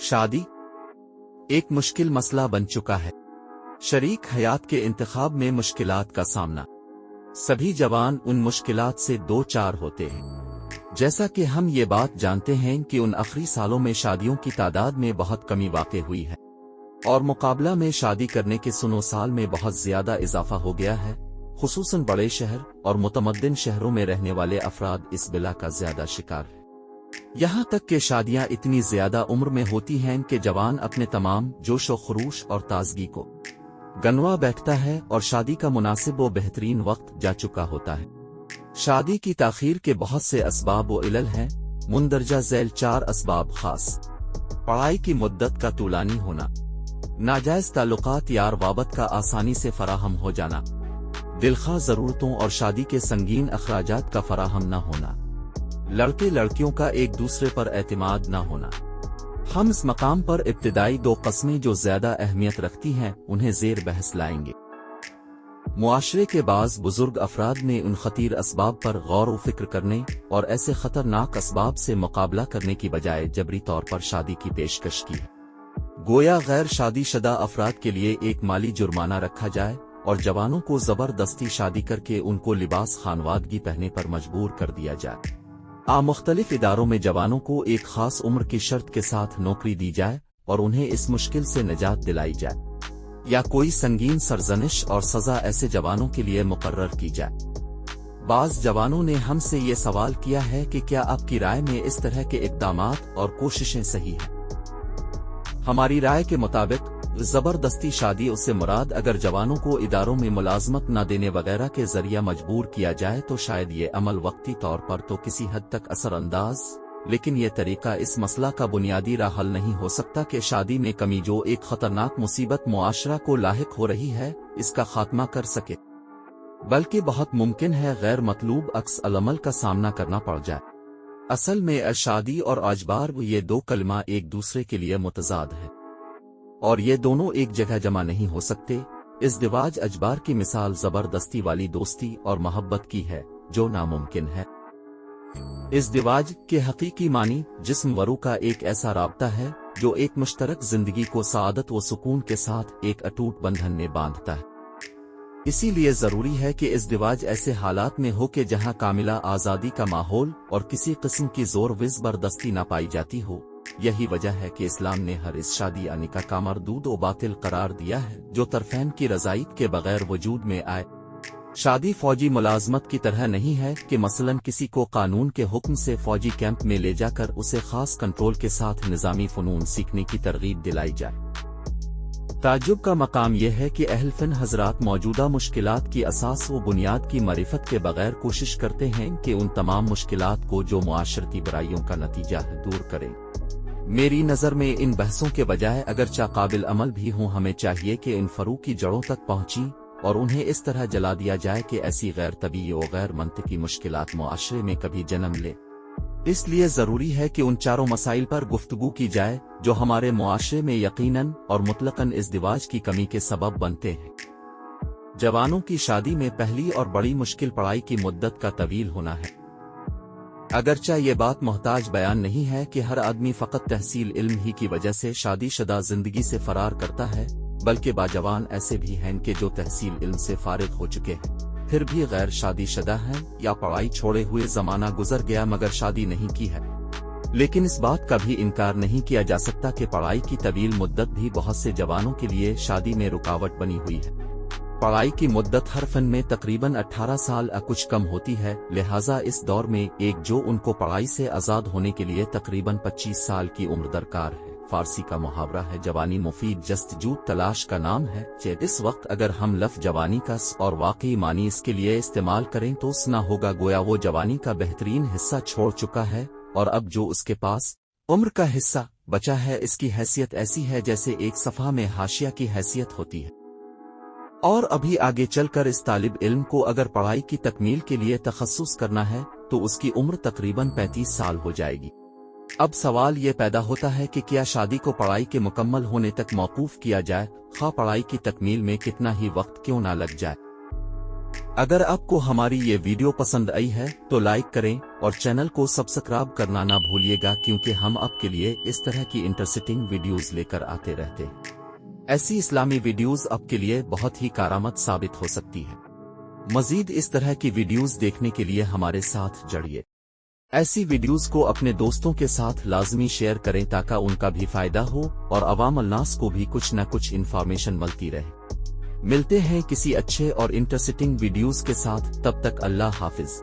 شادی ایک مشکل مسئلہ بن چکا ہے۔ شریک حیات کے انتخاب میں مشکلات کا سامنا۔ سبھی جوان ان مشکلات سے دو چار ہوتے ہیں۔ جیسا کہ ہم یہ بات جانتے ہیں کہ ان آخری سالوں میں شادیوں کی تعداد میں بہت کمی واقع ہوئی ہے، اور مقابلہ میں شادی کرنے کے سن و سال میں بہت زیادہ اضافہ ہو گیا ہے۔ خصوصاً بڑے شہر اور متمدن شہروں میں رہنے والے افراد اس بلا کا زیادہ شکار ہیں۔ یہاں تک کہ شادیاں اتنی زیادہ عمر میں ہوتی ہیں کہ جوان اپنے تمام جوش و خروش اور تازگی کو گنوا بیٹھتا ہے اور شادی کا مناسب و بہترین وقت جا چکا ہوتا ہے۔ شادی کی تاخیر کے بہت سے اسباب و علل ہیں۔ مندرجہ ذیل 4 اسباب خاص: پڑھائی کی مدت کا طولانی ہونا، ناجائز تعلقات یار وابط کا آسانی سے فراہم ہو جانا، دلخواہ ضرورتوں اور شادی کے سنگین اخراجات کا فراہم نہ ہونا، لڑکے لڑکیوں کا ایک دوسرے پر اعتماد نہ ہونا۔ ہم اس مقام پر ابتدائی 2 قسمیں جو زیادہ اہمیت رکھتی ہیں انہیں زیر بحث لائیں گے۔ معاشرے کے بعض بزرگ افراد نے ان خطیر اسباب پر غور و فکر کرنے اور ایسے خطرناک اسباب سے مقابلہ کرنے کی بجائے جبری طور پر شادی کی پیشکش کی ہے۔ گویا غیر شادی شدہ افراد کے لیے ایک مالی جرمانہ رکھا جائے اور جوانوں کو زبردستی شادی کر کے ان کو لباس خانوادگی پہننے پر مجبور کر دیا جائے۔ مختلف اداروں میں جوانوں کو ایک خاص عمر کی شرط کے ساتھ نوکری دی جائے اور انہیں اس مشکل سے نجات دلائی جائے، یا کوئی سنگین سرزنش اور سزا ایسے جوانوں کے لیے مقرر کی جائے۔ بعض جوانوں نے ہم سے یہ سوال کیا ہے کہ کیا آپ کی رائے میں اس طرح کے اقدامات اور کوششیں صحیح ہیں؟ ہماری رائے کے مطابق زبردستی شادی اس سے مراد اگر جوانوں کو اداروں میں ملازمت نہ دینے وغیرہ کے ذریعہ مجبور کیا جائے تو شاید یہ عمل وقتی طور پر تو کسی حد تک اثر انداز، لیکن یہ طریقہ اس مسئلہ کا بنیادی حل نہیں ہو سکتا کہ شادی میں کمی جو ایک خطرناک مصیبت معاشرہ کو لاحق ہو رہی ہے اس کا خاتمہ کر سکے، بلکہ بہت ممکن ہے غیر مطلوب عکس العمل کا سامنا کرنا پڑ جائے۔ اصل میں شادی اور اجبار یہ 2 کلمہ ایک دوسرے کے لیے متضاد ہے، اور یہ دونوں ایک جگہ جمع نہیں ہو سکتے۔ ازدواج اجبار کی مثال زبردستی والی دوستی اور محبت کی ہے جو ناممکن ہے۔ ازدواج کے حقیقی معنی جسم و روح کا ایک ایسا رابطہ ہے جو ایک مشترک زندگی کو سعادت و سکون کے ساتھ ایک اٹوٹ بندھن میں باندھتا ہے۔ اسی لیے ضروری ہے کہ ازدواج ایسے حالات میں ہو کہ جہاں کاملہ آزادی کا ماحول اور کسی قسم کی زور و زبردستی نہ پائی جاتی ہو۔ یہی وجہ ہے کہ اسلام نے ہر اس شادی نکاح کا مردود و باطل قرار دیا ہے جو طرفین کی رضایت کے بغیر وجود میں آئے۔ شادی فوجی ملازمت کی طرح نہیں ہے کہ مثلاً کسی کو قانون کے حکم سے فوجی کیمپ میں لے جا کر اسے خاص کنٹرول کے ساتھ نظامی فنون سیکھنے کی ترغیب دلائی جائے۔ تعجب کا مقام یہ ہے کہ اہل فن حضرات موجودہ مشکلات کی اساس و بنیاد کی معرفت کے بغیر کوشش کرتے ہیں کہ ان تمام مشکلات کو جو معاشرتی برائیوں کا نتیجہ ہے دور کریں۔ میری نظر میں ان بحثوں کے بجائے اگرچہ قابل عمل بھی ہوں ہمیں چاہیے کہ ان فروع کی جڑوں تک پہنچیں اور انہیں اس طرح جلا دیا جائے کہ ایسی غیر طبیعی و غیر منطقی مشکلات معاشرے میں کبھی جنم لے۔ اس لیے ضروری ہے کہ ان 4 مسائل پر گفتگو کی جائے جو ہمارے معاشرے میں یقیناً اور مطلقاً ازدواج کی کمی کے سبب بنتے ہیں۔ جوانوں کی شادی میں پہلی اور بڑی مشکل پڑھائی کی مدت کا طویل ہونا ہے۔ اگرچہ یہ بات محتاج بیان نہیں ہے کہ ہر آدمی فقط تحصیل علم ہی کی وجہ سے شادی شدہ زندگی سے فرار کرتا ہے، بلکہ باجوان ایسے بھی ہیں کہ جو تحصیل علم سے فارغ ہو چکے ہیں پھر بھی غیر شادی شدہ ہیں یا پڑھائی چھوڑے ہوئے زمانہ گزر گیا مگر شادی نہیں کی ہے۔ لیکن اس بات کا بھی انکار نہیں کیا جا سکتا کہ پڑھائی کی طویل مدت بھی بہت سے جوانوں کے لیے شادی میں رکاوٹ بنی ہوئی ہے۔ پڑھائی کی مدت ہر فن میں تقریباً 18 سال کچھ کم ہوتی ہے، لہٰذا اس دور میں ایک جو ان کو پڑھائی سے آزاد ہونے کے لیے تقریباً 25 سال کی عمر درکار ہے۔ فارسی کا محاورہ ہے جوانی مفید جستجو تلاش کا نام ہے۔ اس وقت اگر ہم لفظ جوانی کا اور واقعی معنی اس کے لیے استعمال کریں تو سنا ہوگا گویا وہ جوانی کا بہترین حصہ چھوڑ چکا ہے اور اب جو اس کے پاس عمر کا حصہ بچا ہے اس کی حیثیت ایسی ہے جیسے ایک صفحہ میں حاشیہ کی حیثیت ہوتی ہے، اور ابھی آگے چل کر اس طالب علم کو اگر پڑھائی کی تکمیل کے لیے تخصص کرنا ہے تو اس کی عمر تقریباً 35 سال ہو جائے گی۔ اب سوال یہ پیدا ہوتا ہے کہ کیا شادی کو پڑھائی کے مکمل ہونے تک موقوف کیا جائے، خواہ پڑھائی کی تکمیل میں کتنا ہی وقت کیوں نہ لگ جائے۔ اگر آپ کو ہماری یہ ویڈیو پسند آئی ہے تو لائک کریں اور چینل کو سبسکرائب کرنا نہ بھولیے گا، کیونکہ ہم آپ کے لیے اس طرح کی انٹرسٹنگ ویڈیوز لے کر آتے رہتے ہیں۔ ایسی اسلامی ویڈیوز آپ کے لیے بہت ہی کارآمد ثابت ہو سکتی ہے۔ مزید اس طرح کی ویڈیوز دیکھنے کے لیے ہمارے ساتھ جڑیے۔ ایسی ویڈیوز کو اپنے دوستوں کے ساتھ لازمی شیئر کریں تاکہ ان کا بھی فائدہ ہو اور عوام الناس کو بھی کچھ نہ کچھ انفارمیشن ملتی رہے۔ ملتے ہیں کسی اچھے اور انٹرسٹنگ ویڈیوز کے ساتھ، تب تک اللہ حافظ۔